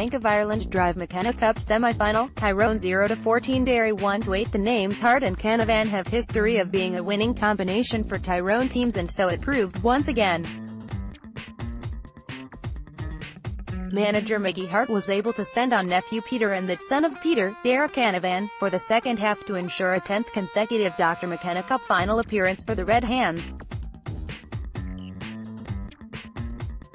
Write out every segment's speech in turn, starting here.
Bank of Ireland Dr McKenna Cup semi-final, Tyrone 0-14 Derry 1-8. The names Harte and Canavan have history of being a winning combination for Tyrone teams, and so it proved once again. Manager Mickey Harte was able to send on nephew Peter and the son of Peter, Darragh Canavan, for the second half to ensure a 10th consecutive Dr McKenna Cup final appearance for the Red Hands.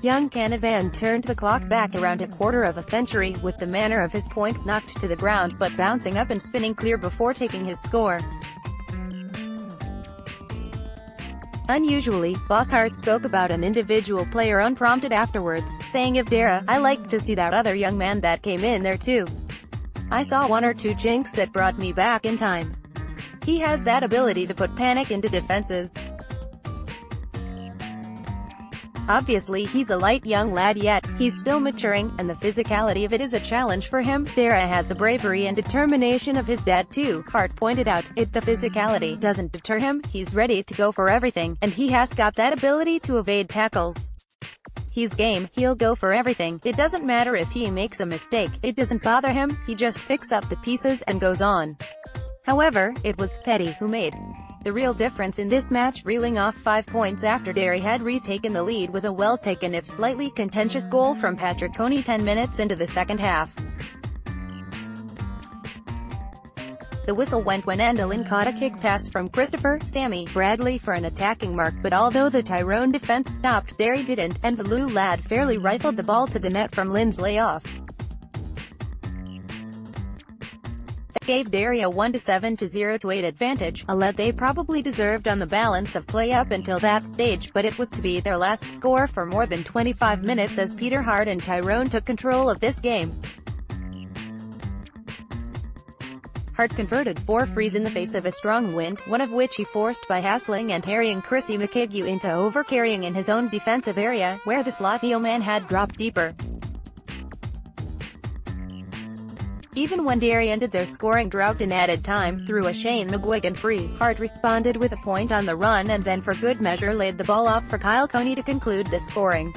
Young Canavan turned the clock back around a quarter of a century, with the manner of his point knocked to the ground but bouncing up and spinning clear before taking his score. Unusually, Boss Harte spoke about an individual player unprompted afterwards, saying of Darragh, "I like to see that other young man that came in there too. I saw one or two jinks that brought me back in time. He has that ability to put panic into defenses. Obviously he's a light young lad yet, he's still maturing, and the physicality of it is a challenge for him. Darragh has the bravery and determination of his dad too," Harte pointed out. The physicality doesn't deter him, he's ready to go for everything, and he has got that ability to evade tackles. He's game, he'll go for everything, it doesn't matter if he makes a mistake, it doesn't bother him, he just picks up the pieces and goes on. However, it was Petty who made the real difference in this match, reeling off 5 points after Derry had retaken the lead with a well-taken if slightly contentious goal from Patrick Coney 10 minutes into the second half. The whistle went when Endalyn caught a kick pass from Christopher "Sammy" Bradley for an attacking mark, but although the Tyrone defence stopped, Derry didn't, and the Lou lad fairly rifled the ball to the net from Lynn's layoff. That gave Derry a 1-7 to 0-8 advantage, a lead they probably deserved on the balance of play up until that stage, but it was to be their last score for more than 25 minutes as Peter Harte and Tyrone took control of this game. Harte converted 4 frees in the face of a strong wind, one of which he forced by hassling and harrying Chrissy McKigue into overcarrying in his own defensive area, where the slot heel man had dropped deeper. Even when Derry ended their scoring drought in added time, through a Shane McGuigan free, Harte responded with a point on the run and then for good measure laid the ball off for Kyle Coney to conclude the scoring.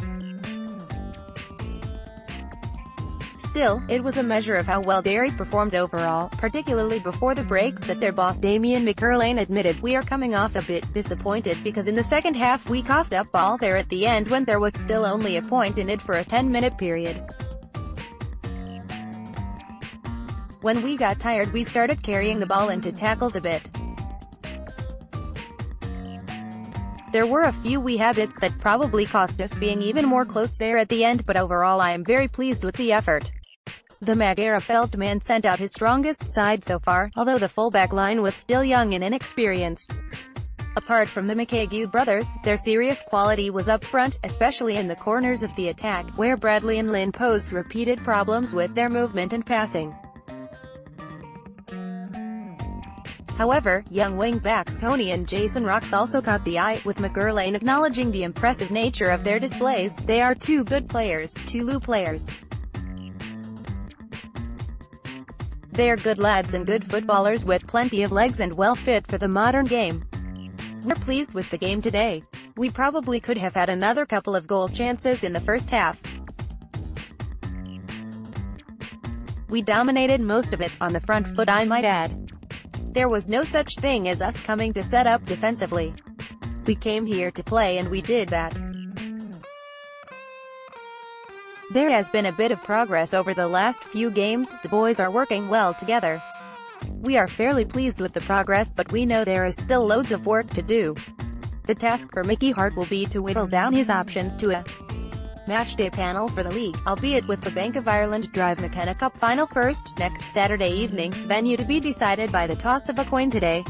Still, it was a measure of how well Derry performed overall, particularly before the break, that their boss Damien McKerlane admitted, "We are coming off a bit disappointed because in the second half we coughed up all there at the end when there was still only a point in it for a 10-minute period. When we got tired we started carrying the ball into tackles a bit. There were a few wee habits that probably cost us being even more close there at the end, but overall I am very pleased with the effort." The Magara-Felt man sent out his strongest side so far, although the fullback line was still young and inexperienced. Apart from the McKigue brothers, their serious quality was up front, especially in the corners of the attack, where Bradley and Lynn posed repeated problems with their movement and passing. However, young wing-backs Coney and Jason Rocks also caught the eye, with McKerlane acknowledging the impressive nature of their displays. "They are two good players, two Lou players. They are good lads and good footballers with plenty of legs and well fit for the modern game. We're pleased with the game today. We probably could have had another couple of goal chances in the first half. We dominated most of it, on the front foot I might add. There was no such thing as us coming to set up defensively. We came here to play and we did that. There has been a bit of progress over the last few games, the boys are working well together. We are fairly pleased with the progress, but we know there is still loads of work to do. The task for Mickey Harte will be to whittle down his options to a matchday panel for the league, albeit with the Bank of Ireland Dr McKenna Cup final first, next Saturday evening, venue to be decided by the toss of a coin today.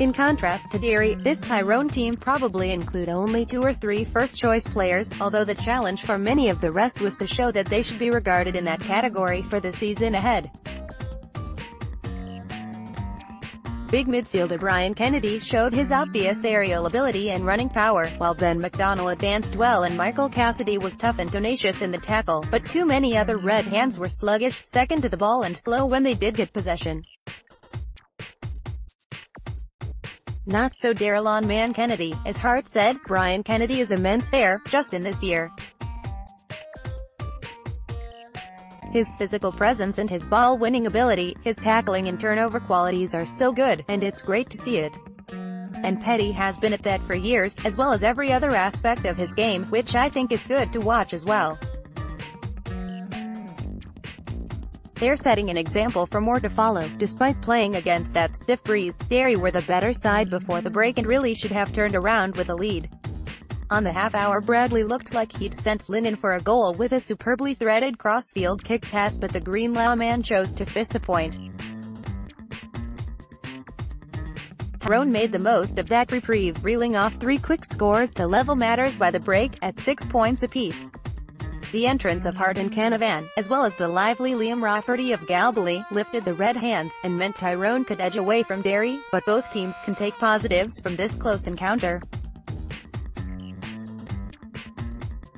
In contrast to Derry, this Tyrone team probably include only 2 or 3 first-choice players, although the challenge for many of the rest was to show that they should be regarded in that category for the season ahead. Big midfielder Brian Kennedy showed his obvious aerial ability and running power, while Ben McDonnell advanced well and Michael Cassidy was tough and tenacious in the tackle, but too many other Red Hands were sluggish, second to the ball and slow when they did get possession. Not so Darragh Man Kennedy, as Harte said, Brian Kennedy is immense there, just in this year. His physical presence and his ball-winning ability, his tackling and turnover qualities are so good, and it's great to see it. And Petty has been at that for years, as well as every other aspect of his game, which I think is good to watch as well. They're setting an example for more to follow. Despite playing against that stiff breeze, Derry were the better side before the break and really should have turned around with a lead. On the half-hour, Bradley looked like he'd sent Lennon for a goal with a superbly threaded crossfield kick pass, but the Greenlaw man chose to fist a point. Tyrone made the most of that reprieve, reeling off 3 quick scores to level matters by the break, at 6 points apiece. The entrance of Harte and Canavan, as well as the lively Liam Rafferty of Galbally, lifted the red hands, and meant Tyrone could edge away from Derry, but both teams can take positives from this close encounter.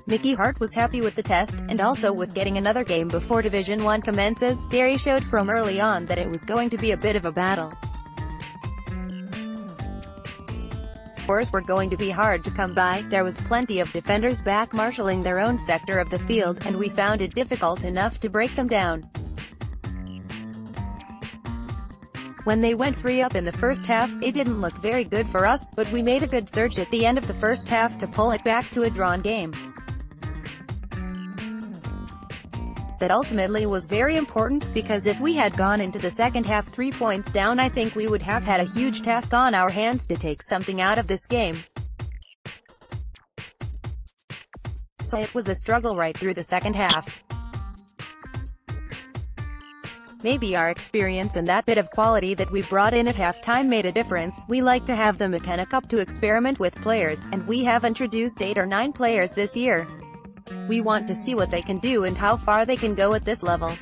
Mickey Harte was happy with the test, and also with getting another game before Division 1 commences. Derry showed from early on that it was going to be a bit of a battle. Scores were going to be hard to come by. There was plenty of defenders back marshalling their own sector of the field, and we found it difficult enough to break them down. When they went 3 up in the first half, it didn't look very good for us, but we made a good surge at the end of the first half to pull it back to a drawn game. That ultimately was very important, because if we had gone into the second half 3 points down, I think we would have had a huge task on our hands to take something out of this game. So it was a struggle right through the second half. Maybe our experience and that bit of quality that we brought in at halftime made a difference. We like to have the McKenna Cup to experiment with players, and we have introduced 8 or 9 players this year. We want to see what they can do and how far they can go at this level.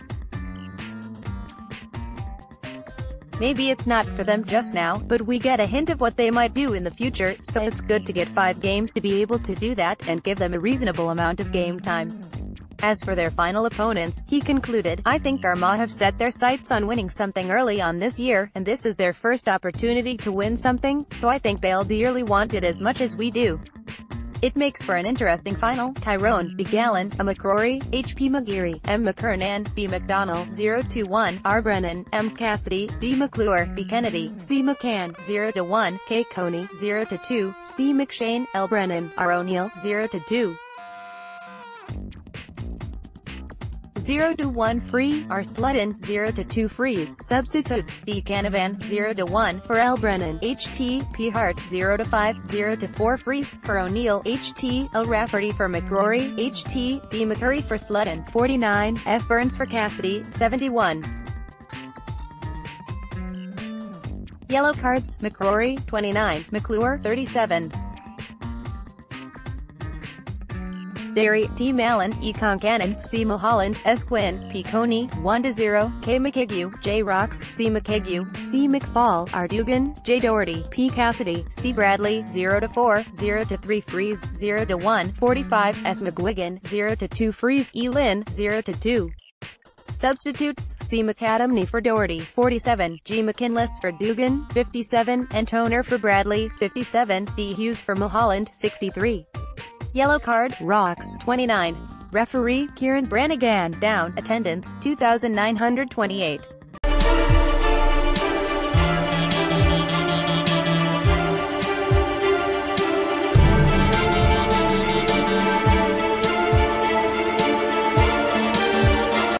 Maybe it's not for them just now, but we get a hint of what they might do in the future, so it's good to get 5 games to be able to do that, and give them a reasonable amount of game time. As for their final opponents, he concluded, I think Armagh have set their sights on winning something early on this year, and this is their first opportunity to win something, so I think they'll dearly want it as much as we do. It makes for an interesting final. Tyrone, B. Gallen, A. McCrory, H. P. McGeary, M. McKernan, B. McDonnell, 0-1, R. Brennan, M. Cassidy, D. McClure, B. Kennedy, C. McCann, 0-1, K. Coney, 0-2, C. McShane, L. Brennan, R. O'Neill, 0-2. 0-1 free, R. Sludden, 0-2 freeze. Substitutes, D. Canavan, 0-1 for L. Brennan, H.T. P. Harte, 0-5, 0-4 freeze, for O'Neill, H.T. L. Rafferty for McCrory, H.T. B. McCurry for Sludden, 49, F. Burns for Cassidy, 71. Yellow cards, McCrory, 29, McClure, 37. Derry, T. Mallon, E. Concannon, C. Mulholland, S. Quinn, P. Coney, 1-0, K. McKigue, J. Rocks, C. McKigue, C. McFall, R. Dugan, J. Doherty, P. Cassidy, C. Bradley, 0-4, 0-3 freeze, 0-1, 45, S. McGuigan, 0-2 freeze, E. Lynn, 0-2. Substitutes, C. McAdamney for Doherty, 47, G. McKinless for Dugan, 57, and Toner for Bradley, 57, D. Hughes for Mulholland, 63. Yellow card, Rocks, 29. Referee, Kieran Brannigan, down, attendance, 2,928.